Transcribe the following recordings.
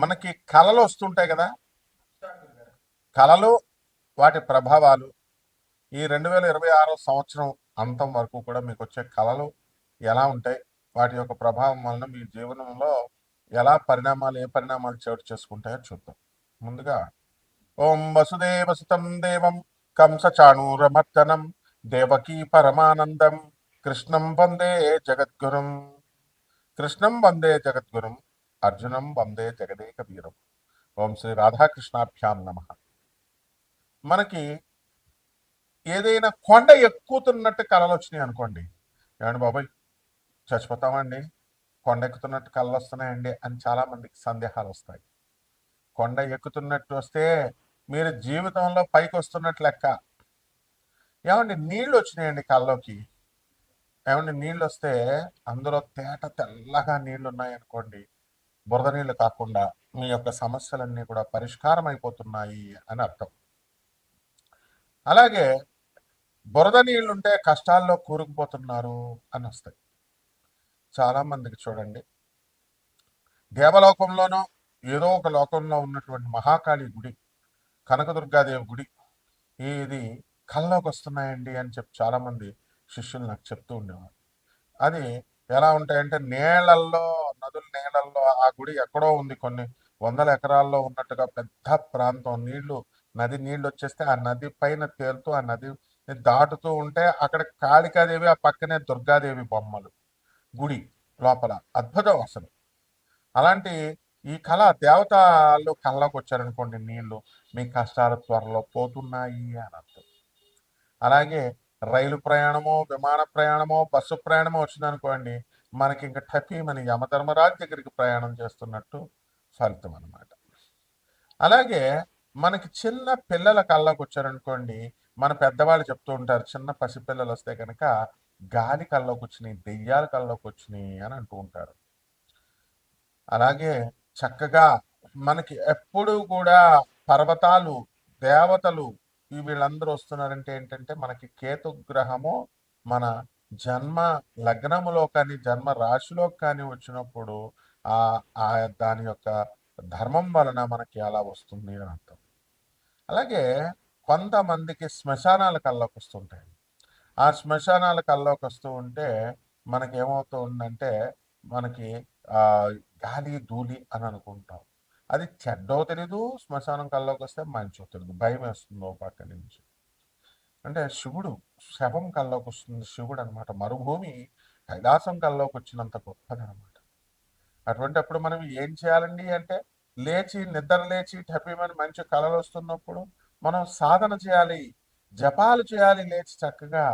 మనకి కళలు వస్తుంటాయి కదా. కళలు, వాటి ప్రభావాలు ఈ 2026 సంవత్సరం అంతం వరకు కూడా మీకు వచ్చే కళలు ఎలా ఉంటాయి, వాటి యొక్క ప్రభావం వలన మీ జీవనంలో ఎలా పరిణామాలు, ఏ పరిణామాలు చోటు చేసుకుంటాయో చూద్దాం. ముందుగా ఓం వసుదేవసుతం దేవం కంసచాణూరమర్దనం దేవకీ పరమానందం కృష్ణం వందే జగద్గురుం. కృష్ణం వందే జగద్గురుం, అర్జునం వందే జగదేక వీరం. ఓం శ్రీ రాధాకృష్ణాభ్యాం నమ. మనకి ఏదైనా కొండ ఎక్కుతున్నట్టు కళలు వచ్చినాయి అనుకోండి, ఏమండి బాబాయ్ చచ్చిపోతామండి, కొండ ఎక్కుతున్నట్టు కళలు వస్తున్నాయండి అని చాలా మందికి సందేహాలు వస్తాయి. కొండ ఎక్కుతున్నట్టు వస్తే మీరు జీవితంలో పైకి వస్తున్నట్టు లెక్క. ఏమండి నీళ్ళు వచ్చినాయండి కళ్ళలోకి, ఏమండి నీళ్ళు వస్తే అందులో తేట తెల్లగా నీళ్లు ఉన్నాయనుకోండి, బురద నీళ్ళు కాకుండా మీ యొక్క సమస్యలన్నీ కూడా పరిష్కారం అయిపోతున్నాయి అని అర్థం. అలాగే బురద నీళ్లుంటే కష్టాల్లో కూరుకుపోతున్నారు అని వస్తాయి. చాలా మందికి చూడండి, దేవలోకంలోనో ఏదో ఒక లోకంలో ఉన్నటువంటి మహాకాళి గుడి, కనకదుర్గాదేవి గుడి ఇది కల్లోకి వస్తున్నాయండి అని చెప్పి చాలా మంది శిష్యులు నాకు చెప్తూ ఉండేవారు. అది ఎలా ఉంటాయంటే నీళ్ళల్లో, నదుల నీళ్ళల్లో ఆ గుడి ఎక్కడో ఉంది, కొన్ని వందల ఎకరాల్లో ఉన్నట్టుగా పెద్ద ప్రాంతం, నది నీళ్లు వచ్చేస్తే ఆ నది పైన తేలుతూ ఆ నది దాటుతూ ఉంటే అక్కడ కాళికాదేవి, ఆ పక్కనే దుర్గాదేవి బొమ్మలు గుడి లోపల అద్భుతం అసలు. అలాంటి ఈ కళ దేవతలు కళ్ళలోకి వచ్చారనుకోండి, నీళ్లు మీ కష్టాలు త్వరలో పోతున్నాయి అని అర్థం. అలాగే రైలు ప్రయాణమో, విమాన ప్రయాణమో, బస్సు ప్రయాణమో వచ్చిందనుకోండి, మనకి ఇంకా టపీ మన యమధర్మరాజు దగ్గరికి ప్రయాణం చేస్తున్నట్టు ఫలితం అనమాట. అలాగే మనకి చిన్న పిల్లల కళ్ళకు వచ్చారనుకోండి, మన పెద్దవాళ్ళు చెప్తూ ఉంటారు, చిన్న పసిపిల్లలు వస్తే కనుక గాలి కళ్ళలోకి వచ్చినాయి, దెయ్యాల కళ్ళలోకి వచ్చినాయి అని అంటూ ఉంటారు. అలాగే చక్కగా మనకి ఎప్పుడు కూడా పర్వతాలు, దేవతలు వీళ్ళందరూ వస్తున్నారంటే ఏంటంటే మనకి కేతు గ్రహము మన జన్మ లగ్నములో కానీ జన్మ రాశిలో కానీ వచ్చినప్పుడు ఆ ఆ దాని యొక్క ధర్మం వలన మనకి అలా వస్తుంది అని అర్థం. అలాగే కొంతమందికి శ్మశానాల కల్లోకి వస్తుంటాయి. ఆ శ్మశానాల కల్లోకి వస్తూ ఉంటే మనకేమవుతూ ఉందంటే మనకి ఆ గాలి ధూళి అని అనుకుంటాం. అది చెడ్డో తెలీదు, శ్మశానం కల్లోకి వస్తే మంచో తెలీదు, భయం వేస్తుంది ఓ పక్క నుంచి. అంటే శివుడు శవం కల్లోకి వస్తుంది, శివుడు అనమాట. మరుభూమి కైలాసం కల్లోకి వచ్చినంత గొప్పదనమాట. అటువంటిప్పుడు మనం ఏం చేయాలండి అంటే, నిద్ర లేచి టపీమని మంచి కళలు వస్తున్నప్పుడు మనం సాధన చేయాలి, జపాలు చేయాలి, లేచి చక్కగా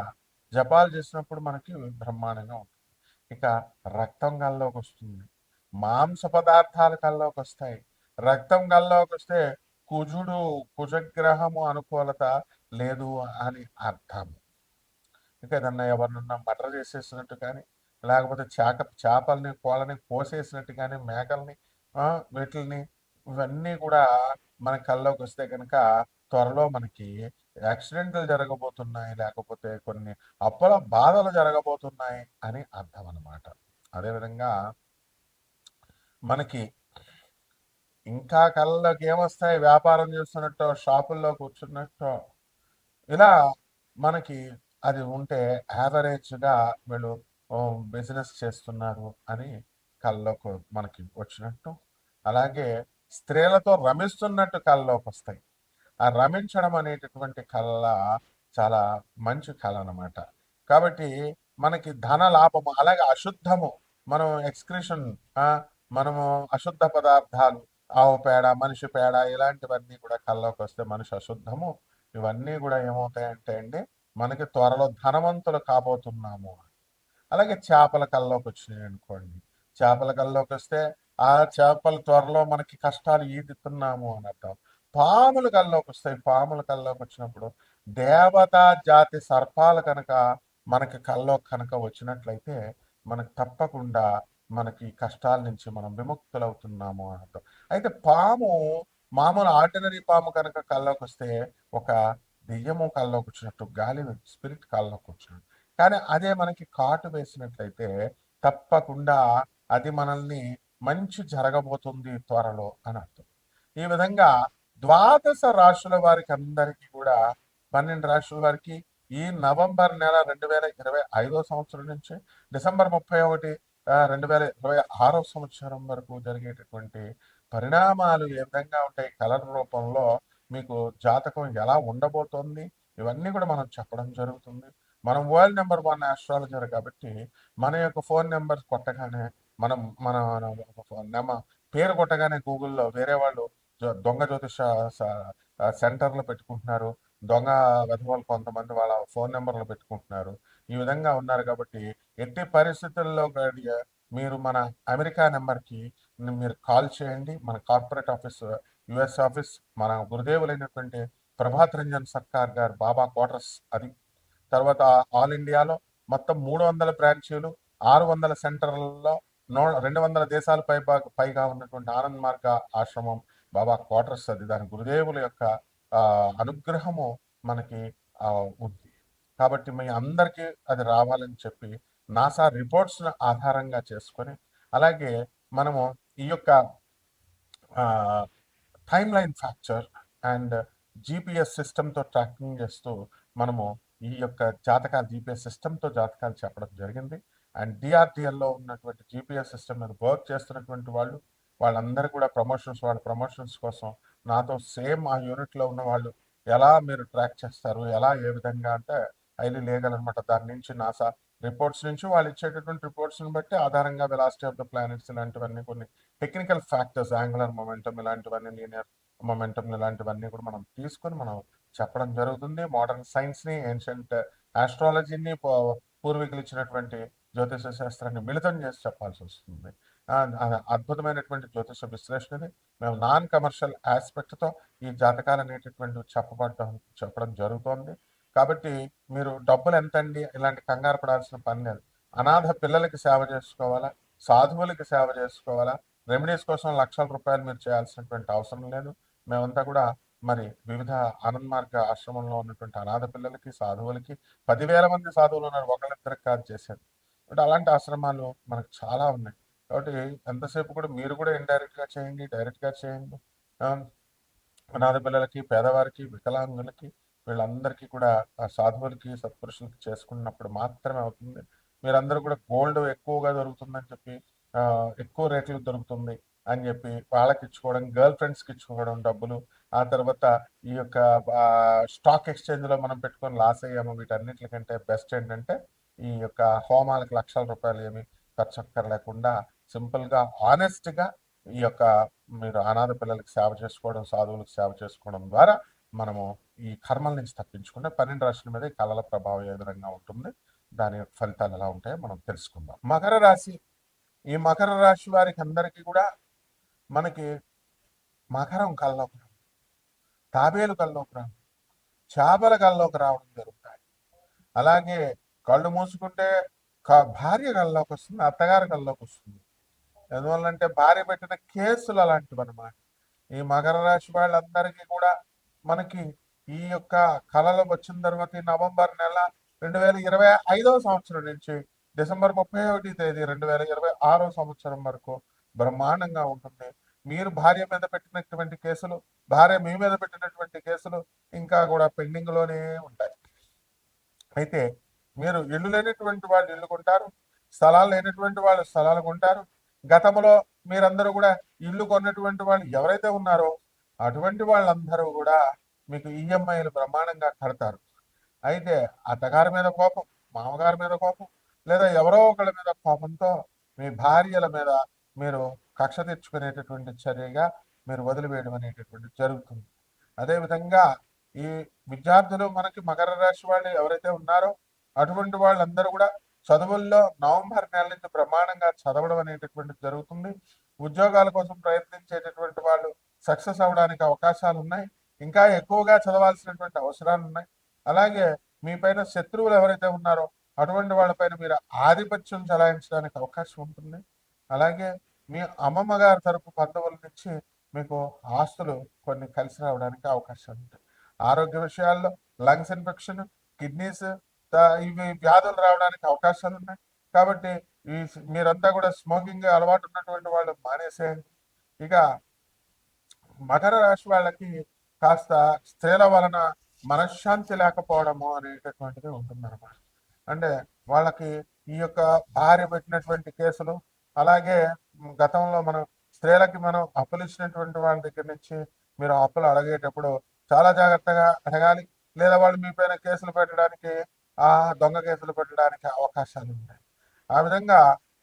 జపాలు చేసినప్పుడు మనకి బ్రహ్మాండంగా ఉంటుంది. ఇక రక్తం కల్లోకి వస్తుంది, మాంస పదార్థాలు కల్లోకి వస్తాయి. రక్తం కల్లోకి వస్తే కుజగ్రహము అనుకూలత లేదు అని అర్థం. ఇంకా ఏదన్నా ఎవరినన్నా మర్డర్ చేసేసినట్టు కానీ, లేకపోతే చేపల్ని కోళ్ళని కోసేసినట్టు కానీ, మేకల్ని వీటిల్ని ఇవన్నీ కూడా మన కల్లోకి వస్తే కనుక త్వరలో మనకి యాక్సిడెంట్లు జరగబోతున్నాయి, లేకపోతే కొన్ని అప్పుల బాధలు జరగబోతున్నాయి అని అర్థం అనమాట. అదేవిధంగా మనకి ఇంకా కళ్ళలోకి ఏమొస్తాయి, వ్యాపారం చేస్తున్నట్టు, షాపుల్లో కూర్చున్నట్టు, ఇలా మనకి అది ఉంటే యావరేజ్గా వీళ్ళు బిజినెస్ చేస్తున్నారు అని కళ్ళలోకి మనకి వచ్చినట్టు. అలాగే స్త్రీలతో రమిస్తున్నట్టు కళ్ళలోకి వస్తాయి. ఆ రమించడం అనేటటువంటి కళ చాలా మంచి కళ అనమాట. కాబట్టి మనకి ధన లాభము, అలాగే అశుద్ధము, మనం ఎక్స్క్రిషన్, మనము అశుద్ధ పదార్థాలు, ఆవు పేడ, మనిషి పేడ, ఇలాంటివన్నీ కూడా కళ్ళలోకి వస్తే మనిషి అశుద్ధము, ఇవన్నీ కూడా ఏమవుతాయంటే అండి మనకి త్వరలో ధనవంతులు కాబోతున్నాము. అలాగే చేపల కల్లోకి వచ్చినాయి అనుకోండి, చేపల కల్లోకి వస్తే ఆ చేపలు త్వరలో మనకి కష్టాలు ఈదుతున్నాము అని అర్థం. పాముల కల్లోకి వస్తాయి, పాముల కల్లోకి వచ్చినప్పుడు దేవతా జాతి సర్పాలు కనుక మనకి కల్లో కనుక వచ్చినట్లయితే మనకు తప్పకుండా మనకి కష్టాల నుంచి మనం విముక్తులవుతున్నాము అని అర్థం. అయితే పాము, మామూలు ఆర్డినరీ పాము కనుక కల్లోకి వస్తే ఒక దెయ్యము కల్లోకి వచ్చినట్టు, గాలి స్పిరిట్ కల్లోకి వచ్చినట్టు. కానీ అదే మనకి కాటు వేసినట్లయితే తప్పకుండా అది మనల్ని మంచి జరగబోతుంది త్వరలో అని అర్థం. ఈ విధంగా ద్వాదశ రాశుల వారికి అందరికీ కూడా 12 రాశుల వారికి ఈ నవంబర్ నెల 2025 సంవత్సరం నుంచి డిసెంబర్ 31 2026 సంవత్సరం వరకు జరిగేటటువంటి పరిణామాలు ఏ విధంగా ఉంటాయి, కలర్ రూపంలో మీకు జాతకం ఎలా ఉండబోతోంది, ఇవన్నీ కూడా మనం చెప్పడం జరుగుతుంది. మనం వరల్డ్ నెంబర్ 1 ఆస్ట్రాలజర్ కాబట్టి మన యొక్క ఫోన్ నెంబర్ కొట్టగానే మనం మన పేరు కొట్టగానే గూగుల్లో వేరే వాళ్ళు దొంగ జ్యోతిష సెంటర్లు పెట్టుకుంటున్నారు, దొంగ వెధవలు కొంతమంది వాళ్ళ ఫోన్ నెంబర్లు పెట్టుకుంటున్నారు. ఈ విధంగా ఉన్నారు కాబట్టి ఎట్టి పరిస్థితుల్లో మీరు మన అమెరికా నెంబర్కి మీరు కాల్ చేయండి. మన కార్పొరేట్ ఆఫీస్, యుఎస్ ఆఫీస్, మన గురుదేవులైనటువంటి ప్రభాత్ రంజన్ సర్కార్ గారు బాబా క్వార్టర్స్ అది. తర్వాత ఆల్ ఇండియాలో మొత్తం 300 బ్రాంచీలు, 600 సెంటర్లలో 200 దేశాల పైగా ఉన్నటువంటి ఆనంద్ మార్గ ఆశ్రమం బాబా క్వార్టర్స్ అది. దాని గురుదేవుల యొక్క అనుగ్రహము మనకి ఉంది. కాబట్టి మీ అందరికీ అది రావాలని చెప్పి నాసా రిపోర్ట్స్ను ఆధారంగా చేసుకొని, అలాగే మనము ఈ యొక్క టైమ్ లైన్ ఫ్యాక్చర్ అండ్ జీపీఎస్ సిస్టమ్తో ట్రాకింగ్ చేస్తూ మనము ఈ యొక్క జాతకాలు జీపీఎస్ సిస్టమ్తో జాతకాలు చెప్పడం జరిగింది. అండ్ డిఆర్డిఎల్లో ఉన్నటువంటి జీపీఎస్ సిస్టమ్ మీద వర్క్ చేస్తున్నటువంటి వాళ్ళందరూ కూడా వాళ్ళ ప్రమోషన్స్ కోసం నాతో సేమ్ ఆ యూనిట్లో ఉన్న వాళ్ళు ఎలా మీరు ట్రాక్ చేస్తారు, ఎలా ఏ విధంగా అంటే హైలీ లీగల్ అనమాట. దాని నుంచి నాసా రిపోర్ట్స్ నుంచి వాళ్ళు ఇచ్చేటటువంటి రిపోర్ట్స్ని బట్టి ఆధారంగా వెలాసిటీ ఆఫ్ ద ప్లానెట్స్ ఇలాంటివన్నీ కొన్ని టెక్నికల్ ఫ్యాక్టర్స్, యాంగులర్ మొమెంటం ఇలాంటివన్నీ, లీనియర్ మొమెంటం ఇలాంటివన్నీ కూడా మనం తీసుకొని మనం చెప్పడం జరుగుతుంది. మోడర్న్ సైన్స్ని, ఏన్షియంట్ ఆస్ట్రాలజీని, పూర్వీకులు ఇచ్చినటువంటి జ్యోతిష శాస్త్రాన్ని మిళితం చేసి చెప్పాల్సి వస్తుంది. అద్భుతమైనటువంటి జ్యోతిష విశ్లేషణని మేము నాన్ కమర్షియల్ ఆస్పెక్ట్తో ఈ జాతకాలు అనేటటువంటి చెప్పడం జరుగుతోంది. కాబట్టి మీరు డబ్బులు ఎంతండి ఇలాంటి కంగారు పడాల్సిన పని లేదు. అనాథ పిల్లలకి సేవ చేసుకోవాలా, సాధువులకి సేవ చేసుకోవాలా, రెమెడీస్ కోసం లక్షల రూపాయలు మీరు చేయాల్సినటువంటి అవసరం లేదు. మేమంతా కూడా మరి వివిధ ఆనంద్ మార్గ ఆశ్రమంలో ఉన్నటువంటి అనాథ పిల్లలకి, సాధువులకి 10,000 మంది సాధువులు ఉన్నారు, ఒకళ్ళిద్దరికి కాదు చేసేది. అంటే అలాంటి ఆశ్రమాలు మనకు చాలా ఉన్నాయి. కాబట్టి ఎంతసేపు కూడా మీరు కూడా ఇండైరెక్ట్గా చేయండి, డైరెక్ట్గా చేయండి. అనాథ పిల్లలకి, పేదవారికి, వికలాంగులకి, వీళ్ళందరికీ కూడా సాధువులకి, సత్పురుషులకి చేసుకున్నప్పుడు మాత్రమే అవుతుంది. మీరందరూ కూడా గోల్డ్ ఎక్కువగా దొరుకుతుందని చెప్పి, ఎక్కువ రేట్లు దొరుకుతుంది అని చెప్పి వాళ్ళకి ఇచ్చుకోవడం, గర్ల్ ఫ్రెండ్స్కి ఇచ్చుకోవడం డబ్బులు, ఆ తర్వాత ఈ యొక్క స్టాక్ ఎక్స్చేంజ్లో మనం పెట్టుకొని లాస్ అయ్యాము. వీటన్నిటికంటే బెస్ట్ ఏంటంటే ఈ యొక్క హోమాలకు లక్షల రూపాయలు ఏమి ఖర్చు అక్కర్లేకుండా సింపుల్గా, ఆనెస్ట్గా ఈ యొక్క మీరు అనాథ పిల్లలకి సేవ చేసుకోవడం, సాధువులకు సేవ చేసుకోవడం ద్వారా మనము ఈ కర్మల నుంచి తప్పించుకుంటే 12 రాశుల మీద ఈ కళల ప్రభావం ఏ విధంగా ఉంటుంది, దాని యొక్క ఫలితాలు ఎలా ఉంటాయో మనం తెలుసుకుందాం. మకర రాశి, ఈ మకర రాశి వారికి అందరికీ కూడా మనకి మకరం కల్లోకి రావడం, తాబేలు కల్లోకి రావడం, చేపల కల్లోకి రావడం జరుగుతాయి. అలాగే కళ్ళు మూసుకుంటే భార్య కల్లోకి వస్తుంది, అత్తగారి కల్లోకి వస్తుంది. ఎందువల్లంటే భార్య పెట్టిన కేసులు అలాంటివి అనమాట. ఈ మకర రాశి వాళ్ళందరికీ కూడా మనకి ఈ యొక్క కళలు వచ్చిన తర్వాత ఈ నవంబర్ నెల 2025 సంవత్సరం నుంచి డిసెంబర్ 31 తేదీ 2026 సంవత్సరం వరకు బ్రహ్మాండంగా ఉంటుంది. మీరు భార్య మీద పెట్టినటువంటి కేసులు, భార్య మీ మీద పెట్టినటువంటి కేసులు ఇంకా కూడా పెండింగ్లోనే ఉంటాయి. అయితే మీరు ఇల్లు లేనటువంటి వాళ్ళు ఇల్లు కొంటారు, స్థలాలు లేనటువంటి వాళ్ళు స్థలాలు కొంటారు. గతంలో మీరందరూ కూడా ఇల్లు కొన్నటువంటి వాళ్ళు ఎవరైతే ఉన్నారో అటువంటి వాళ్ళందరూ కూడా మీకు ఈఎంఐలు బ్రహ్మాండంగా కడతారు. అయితే అత్తగారి మీద కోపం, మామగారి మీద కోపం, లేదా ఎవరో ఒకళ్ళ మీద కోపంతో మీ భార్యల మీద మీరు కక్ష తెచ్చుకునేటటువంటి చర్యగా మీరు వదిలివేయడం అనేటటువంటి జరుగుతుంది. అదేవిధంగా ఈ విద్యార్థులు మనకి మకర రాశి వాళ్ళు ఎవరైతే ఉన్నారో అటువంటి వాళ్ళందరూ కూడా చదువుల్లో నవంబర్ నెల నుంచి బ్రహ్మాండంగా చదవడం అనేటటువంటి జరుగుతుంది. ఉద్యోగాల కోసం ప్రయత్నించేటటువంటి వాళ్ళు సక్సెస్ అవ్వడానికి అవకాశాలు ఉన్నాయి. ఇంకా ఎక్కువగా చదవాల్సినటువంటి అవసరాలు ఉన్నాయి. అలాగే మీ పైన శత్రువులు ఎవరైతే ఉన్నారో అటువంటి వాళ్ళపైన మీరు ఆధిపత్యం చలాయించడానికి అవకాశం ఉంటుంది. అలాగే మీ అమ్మమ్మ గారి తరపు బంధువుల నుంచి మీకు ఆస్తులు కొన్ని కలిసి రావడానికి అవకాశాలు ఉంటాయి. ఆరోగ్య విషయాల్లో లంగ్స్ ఇన్ఫెక్షన్, కిడ్నీస్, ఇవి వ్యాధులు రావడానికి అవకాశాలు ఉన్నాయి. కాబట్టి మీరంతా కూడా స్మోకింగ్ అలవాటు ఉన్నటువంటి వాళ్ళు మానేసేయండి. ఇక మకర రాశి వాళ్ళకి కాస్త స్త్రీల వలన మనశ్శాంతి లేకపోవడము అనేటటువంటిది ఉంటుందన్నమాట. అంటే వాళ్ళకి ఈ యొక్క భార్య పెట్టినటువంటి కేసులు, అలాగే గతంలో మనం స్త్రీలకి మనం అప్పులు ఇచ్చినటువంటి వాళ్ళ దగ్గర నుంచి మీరు అప్పులు అడిగేటప్పుడు చాలా జాగ్రత్తగా అడగాలి. లేదా వాళ్ళు మీ పైన కేసులు పెట్టడానికి, ఆ దొంగ కేసులు పెట్టడానికి అవకాశాలు ఉంటాయి. ఆ విధంగా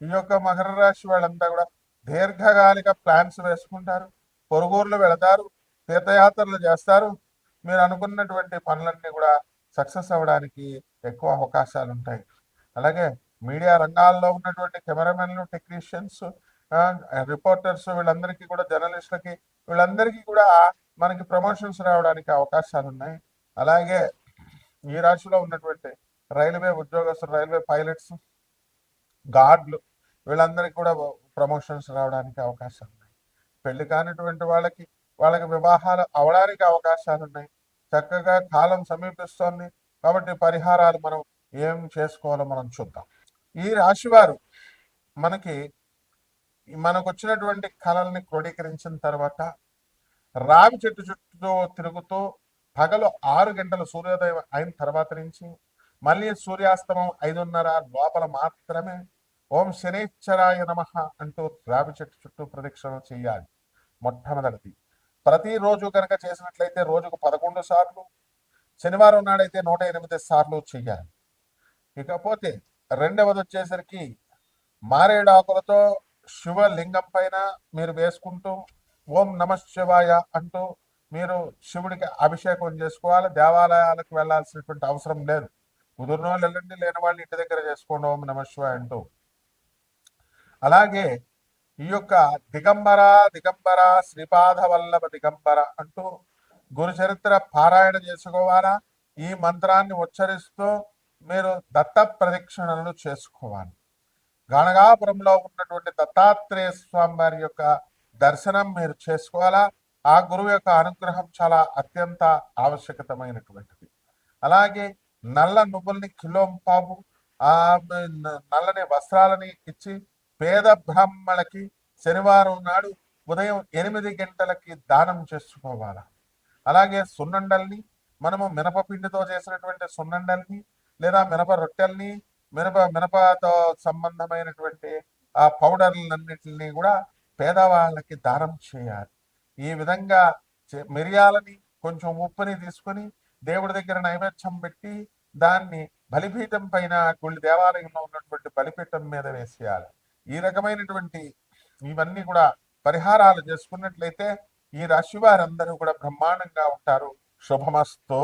ఈ యొక్క మకర రాశి వాళ్ళంతా కూడా దీర్ఘకాలిక ప్లాన్స్ వేసుకుంటారు, పొరుగుర్లు వెళతారు, తీర్థయాత్రలు చేస్తారు. మీరు అనుకున్నటువంటి పనులన్నీ కూడా సక్సెస్ అవ్వడానికి ఎక్కువ అవకాశాలు ఉంటాయి. అలాగే మీడియా రంగాల్లో ఉన్నటువంటి కెమెరామెన్లు, టెక్నీషియన్స్, రిపోర్టర్స్, వీళ్ళందరికీ కూడా, జర్నలిస్టులకి, వీళ్ళందరికీ కూడా మనకి ప్రమోషన్స్ రావడానికి అవకాశాలు ఉన్నాయి. అలాగే ఈ రాశిలో ఉన్నటువంటి రైల్వే ఉద్యోగస్తులు, రైల్వే పైలట్స్, గార్డులు, వీళ్ళందరికీ కూడా ప్రమోషన్స్ రావడానికి అవకాశాలు ఉన్నాయి. పెళ్లి కానిటువంటి వాళ్ళకి వివాహాలు అవడానికి అవకాశాలు ఉన్నాయి. చక్కగా కాలం సమీపిస్తోంది కాబట్టి పరిహారాలు మనం ఏం చేసుకోవాలో మనం చూద్దాం. ఈ రాశి వారు మనకు వచ్చినటువంటి కళల్ని క్రోడీకరించిన తర్వాత రావి చెట్టు చుట్టూ తిరుగుతూ పగలు 6 గంటల సూర్యోదయం అయిన తర్వాత నుంచి మళ్ళీ సూర్యాస్తమం 5:30 లోపల మాత్రమే ఓం శనేశ్వరాయ నమః అంటూ రావి చెట్టు చుట్టూ ప్రదక్షిణ చేయాలి. మొట్టమొదటిది. ప్రతిరోజు కనుక చేసినట్లయితే రోజుకు 11 సార్లు, శనివారం నాడైతే 108 సార్లు చేయాలి. ఇకపోతే రెండవది వచ్చేసరికి మారేడాకులతో శివలింగం పైన మీరు వేసుకుంటూ ఓం నమ శివాయ అంటూ మీరు శివుడికి అభిషేకం చేసుకోవాలి. దేవాలయాలకు వెళ్లాల్సినటువంటి అవసరం లేదు. కుదిరిన వాళ్ళు వెళ్ళండి, లేని వాళ్ళు ఇంటి దగ్గర చేసుకోండి ఓం నమ శివాయ అంటూ. అలాగే ఈ యొక్క దిగంబర శ్రీపాద వల్లభ దిగంబర అంటూ గురు చరిత్ర పారాయణ చేసుకోవాలా. ఈ మంత్రాన్ని ఉచ్చరిస్తూ మీరు దత్త ప్రదక్షిణలు చేసుకోవాలి. గణగాపురంలో ఉన్నటువంటి దత్తాత్రేయ స్వామి వారి యొక్క దర్శనం మీరు చేసుకోవాలా. ఆ గురువు యొక్క అనుగ్రహం చాలా అత్యంత ఆవశ్యకతమైనటువంటిది. అలాగే నల్ల నువ్వుల్ని కిలోంపావు, ఆ నల్లని వస్త్రాలని ఇచ్చి పేద బ్రాహ్మణులకి శనివారం నాడు ఉదయం 8 గంటలకి దానం చేసుకోవాలి. అలాగే సున్నుండల్ని, మనము మినపపిండితో చేసినటువంటి సున్నుండల్ని, లేదా మినప రొట్టెల్ని, మినపతో సంబంధమైనటువంటి ఆ పౌడర్లన్నిటిని కూడా పేదవాళ్ళకి దానం చేయాలి. ఈ విధంగా మిరియాలని, కొంచెం ఉప్పుని తీసుకొని దేవుడి దగ్గర నైవేద్యం పెట్టి దాన్ని బలిపీఠం పైన, గుడి దేవాలయంలో ఉన్నటువంటి బలిపీఠం మీద వేసేయాలి. ఈ రకమైనటువంటి ఇవన్నీ కూడా పరిహారాలు చేసుకున్నట్లయితే ఈ రాశి వారందరూ కూడా బ్రహ్మాండంగా ఉంటారు. శుభమస్తు.